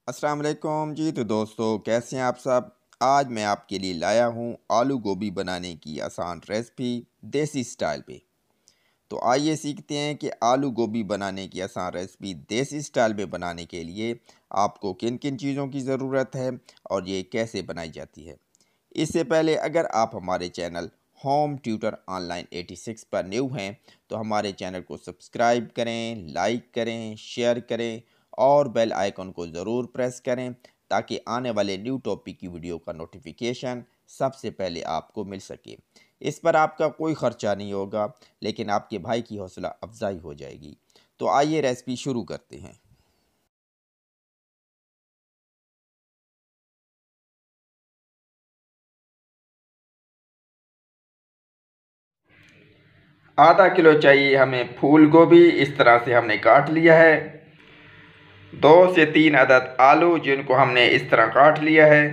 अस्सलाम वालेकुम जी। तो दोस्तों, कैसे हैं आप सब। आज मैं आपके लिए लाया हूं आलू गोभी बनाने की आसान रेसिपी देसी स्टाइल पे। तो आइए सीखते हैं कि आलू गोभी बनाने की आसान रेसिपी देसी स्टाइल में बनाने के लिए आपको किन किन चीज़ों की ज़रूरत है और ये कैसे बनाई जाती है। इससे पहले अगर आप हमारे चैनल होम ट्यूटर ऑनलाइन 86 पर न्यू हैं तो हमारे चैनल को सब्सक्राइब करें, लाइक करें, शेयर करें और बेल आइकन को ज़रूर प्रेस करें ताकि आने वाले न्यू टॉपिक की वीडियो का नोटिफिकेशन सबसे पहले आपको मिल सके। इस पर आपका कोई ख़र्चा नहीं होगा, लेकिन आपके भाई की हौसला अफजाई हो जाएगी। तो आइए रेसिपी शुरू करते हैं। आधा किलो चाहिए हमें फूल गोभी। इस तरह से हमने काट लिया है। 2 से 3 अदद आलू जिनको हमने इस तरह काट लिया है।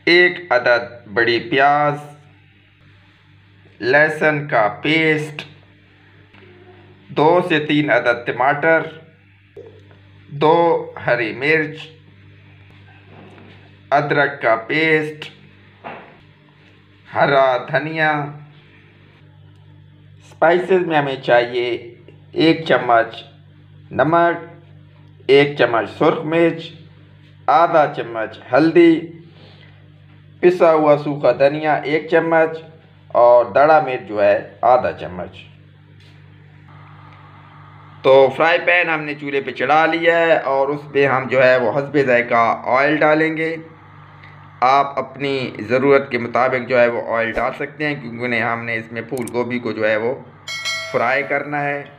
1 अदद बड़ी प्याज, लहसुन का पेस्ट, 2 से 3 अदद टमाटर, 2 हरी मिर्च, अदरक का पेस्ट, हरा धनिया। स्पाइसेस में हमें चाहिए 1 चम्मच नमक, 1 चम्मच सुरख मिर्च, आधा चम्मच हल्दी, पिसा हुआ सूखा धनिया 1 चम्मच और दड़ा मिर्च जो है आधा चम्मच। तो फ्राई पैन हमने चूल्हे पे चढ़ा लिया है और उस पर हम जो है वो हस्बे ज़ायका ऑयल डालेंगे। आप अपनी ज़रूरत के मुताबिक जो है वो ऑयल डाल सकते हैं, क्योंकि हमने इसमें फूल गोभी को जो है वो फ्राई करना है।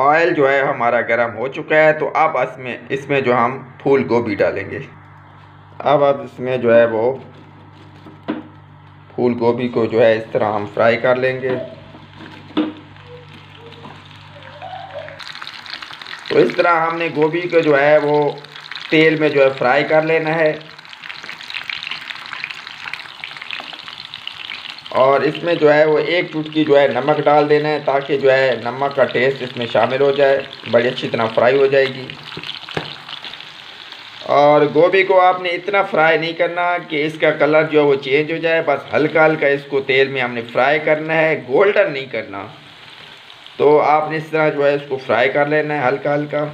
ऑयल जो है हमारा गर्म हो चुका है, तो अब इसमें जो हम फूल गोभी डालेंगे। अब इसमें जो है वो फूल गोभी को जो है इस तरह हम फ्राई कर लेंगे। तो इस तरह हमने गोभी को जो है वो तेल में जो है फ्राई कर लेना है और इसमें जो है वो 1 चुटकी जो है नमक डाल देना है, ताकि जो है नमक का टेस्ट इसमें शामिल हो जाए, बड़ी अच्छी तरह फ्राई हो जाएगी। और गोभी को आपने इतना फ्राई नहीं करना कि इसका कलर जो है वो चेंज हो जाए, बस हल्का हल्का इसको तेल में हमने फ्राई करना है, गोल्डन नहीं करना। तो आपने इस तरह जो है इसको फ्राई कर लेना है हल्का हल्का।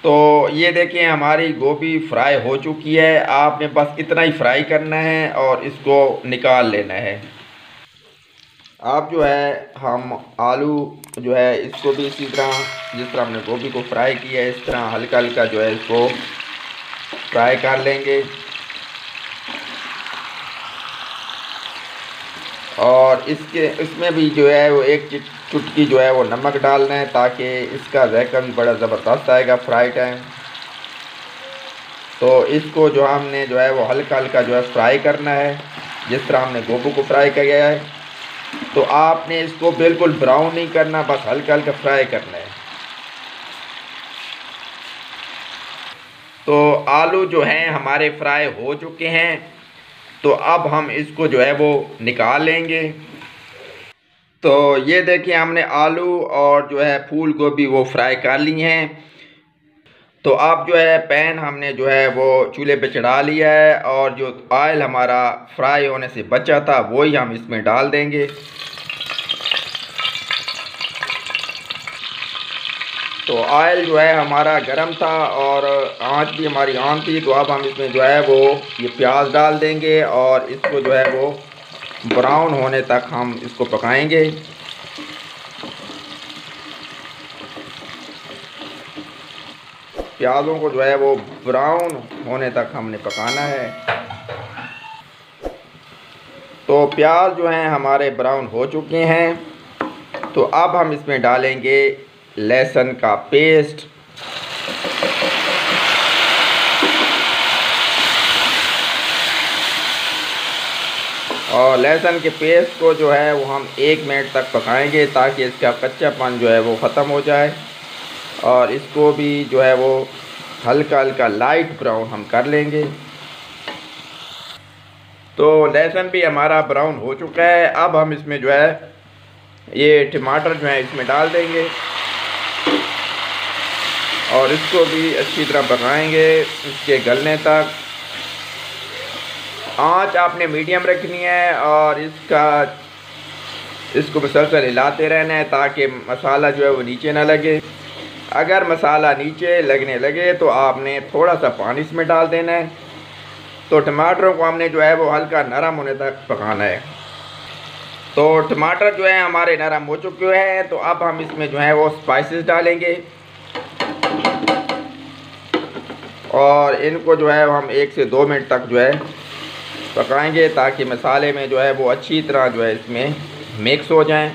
तो ये देखिए हमारी गोभी फ्राई हो चुकी है। आपने बस इतना ही फ्राई करना है और इसको निकाल लेना है। आप जो है हम आलू जो है इसको भी इसी तरह जिस तरह हमने गोभी को फ्राई किया है इस तरह हल्का हल्का जो है इसको फ्राई कर लेंगे। और इसमें भी जो है वो 1 चुटकी जो है वो नमक डालना है, ताकि इसका जायका भी बड़ा ज़बरदस्त आएगा फ्राई टाइम। तो इसको जो हमने जो है वो हल्का हल्का जो है फ्राई करना है, जिस तरह हमने गोभी को फ्राई किया है। तो आपने इसको बिल्कुल ब्राउन नहीं करना, बस हल्का हल्का फ्राई करना है। तो आलू जो हैं हमारे फ्राई हो चुके हैं, तो अब हम इसको जो है वो निकाल लेंगे। तो ये देखिए हमने आलू और जो है फूल गोभी वो फ्राई कर ली हैं। तो अब जो है पैन हमने जो है वो चूल्हे पे चढ़ा लिया है और जो ऑयल हमारा फ्राई होने से बचा था वही हम इसमें डाल देंगे। तो ऑयल जो है हमारा गर्म था और आंच भी हमारी ऑन थी। तो अब हम इसमें जो है वो ये प्याज डाल देंगे और इसको जो है वो ब्राउन होने तक हम इसको पकाएंगे। प्याज़ों को जो है वो ब्राउन होने तक हमने पकाना है। तो प्याज जो हैं हमारे ब्राउन हो चुके हैं। तो अब हम इसमें डालेंगे लहसुन का पेस्ट, और लहसुन के पेस्ट को जो है वो हम 1 मिनट तक पकाएंगे, ताकि इसका कच्चापन जो है वो ख़त्म हो जाए। और इसको भी जो है वो हल्का हल्का लाइट ब्राउन हम कर लेंगे। तो लहसुन भी हमारा ब्राउन हो चुका है। अब हम इसमें जो है ये टमाटर जो है इसमें डाल देंगे। और इसको भी अच्छी तरह पकाएंगे इसके गलने तक। आंच आपने मीडियम रखनी है और इसको मुसलसल हिलाते रहना है ताकि मसाला जो है वो नीचे ना लगे। अगर मसाला नीचे लगने लगे तो आपने थोड़ा सा पानी इसमें डाल देना है। तो टमाटरों को हमने जो है वो हल्का नरम होने तक पकाना है। तो टमाटर जो है हमारे नरम हो चुके हैं, तो अब हम इसमें जो है वो स्पाइसेस डालेंगे और इनको जो है हम 1 से 2 मिनट तक जो है पकाएंगे ताकि मसाले में जो है वो अच्छी तरह जो है इसमें मिक्स हो जाएं।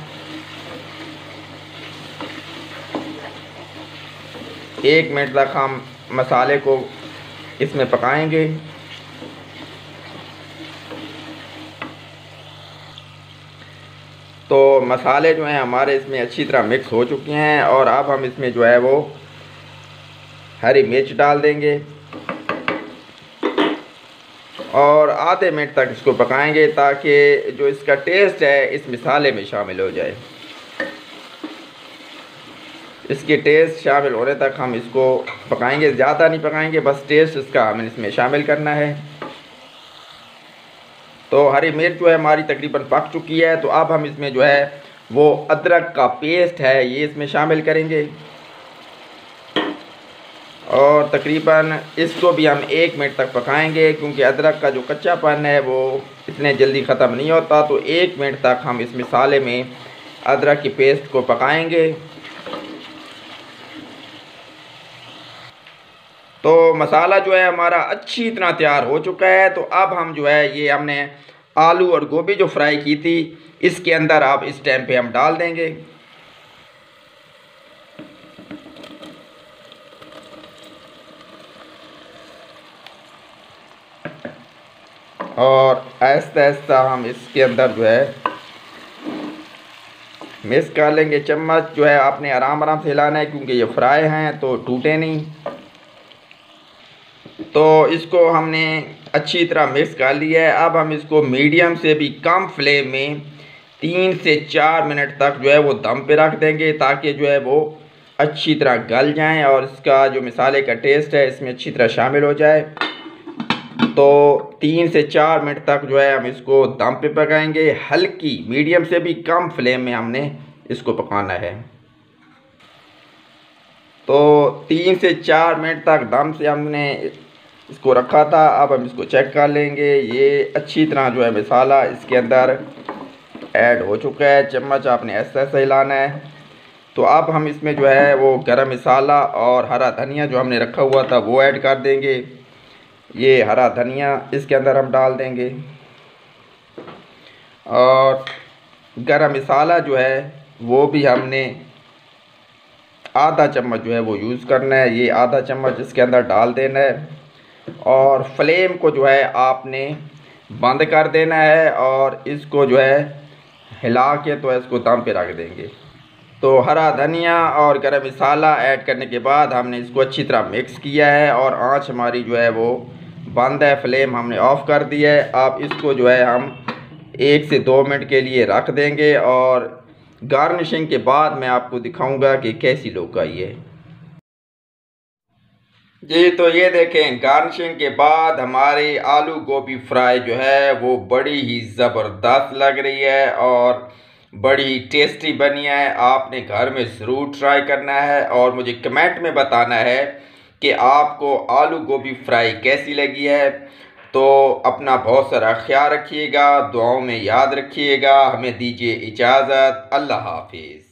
1 मिनट तक हम मसाले को इसमें पकाएंगे। तो मसाले जो हैं हमारे इसमें अच्छी तरह मिक्स हो चुके हैं और अब हम इसमें जो है वो हरी मिर्च डाल देंगे और आधे मिनट तक इसको पकाएंगे ताकि जो इसका टेस्ट है इस मसाले में शामिल हो जाए। इसके टेस्ट शामिल होने तक हम इसको पकाएंगे, ज़्यादा नहीं पकाएंगे, बस टेस्ट इसका हमें इसमें शामिल करना है। तो हरी मिर्च जो है हमारी तकरीबन पक चुकी है। तो अब हम इसमें जो है वो अदरक का पेस्ट है ये इसमें शामिल करेंगे और तकरीबन इसको भी हम 1 मिनट तक पकाएंगे क्योंकि अदरक का जो कच्चापन है वो इतने जल्दी ख़त्म नहीं होता। तो 1 मिनट तक हम इस मसाले में अदरक की पेस्ट को पकाएंगे। तो मसाला जो है हमारा अच्छी तरह तैयार हो चुका है। तो अब हम जो है ये हमने आलू और गोभी जो फ्राई की थी इसके अंदर आप इस टाइम पे हम डाल देंगे और आहिस्ता आहिस्ता हम इसके अंदर जो है मिक्स कर लेंगे। चम्मच जो है आपने आराम आराम से हिलाना है क्योंकि ये फ्राई हैं तो टूटे नहीं। तो इसको हमने अच्छी तरह मिक्स कर लिया है। अब हम इसको मीडियम से भी कम फ्लेम में 3 से 4 मिनट तक जो है वो दम पे रख देंगे ताकि जो है वो अच्छी तरह गल जाएं और इसका जो मसाले का टेस्ट है इसमें अच्छी तरह शामिल हो जाए। तो 3 से 4 मिनट तक जो है हम इसको दम पे पकाएंगे, हल्की मीडियम से भी कम फ्लेम में हमने इसको पकाना है। तो 3 से 4 मिनट तक दम से हमने इसको रखा था। अब हम इसको चेक कर लेंगे। ये अच्छी तरह जो है मसाला इसके अंदर ऐड हो चुका है। चम्मच आपने ऐसा ऐसा हिलाना है। तो अब हम इसमें जो है वो गरम मसाला और हरा धनिया जो हमने रखा हुआ था वो ऐड कर देंगे। ये हरा धनिया इसके अंदर हम डाल देंगे और गरम मसाला जो है वो भी हमने आधा चम्मच जो है वो यूज़ करना है। ये आधा चम्मच इसके अंदर डाल देना है और फ्लेम को जो है आपने बंद कर देना है और इसको जो है हिला के तो इसको दम पे रख देंगे। तो हरा धनिया और गरम मसाला ऐड करने के बाद हमने इसको अच्छी तरह मिक्स किया है और आंच हमारी जो है वो बंद है, फ्लेम हमने ऑफ़ कर दिया है। अब इसको जो है हम 1 से 2 मिनट के लिए रख देंगे और गार्निशिंग के बाद मैं आपको दिखाऊंगा कि कैसी लुक आई है। जी तो ये देखें, गार्निशिंग के बाद हमारी आलू गोभी फ्राई जो है वो बड़ी ही ज़बरदस्त लग रही है और बड़ी टेस्टी बनी है। आपने घर में ज़रूर ट्राई करना है और मुझे कमेंट में बताना है कि आपको आलू गोभी फ्राई कैसी लगी है। तो अपना बहुत सारा ख्याल रखिएगा, दुआओं में याद रखिएगा। हमें दीजिए इजाज़त। अल्लाह हाफिज़।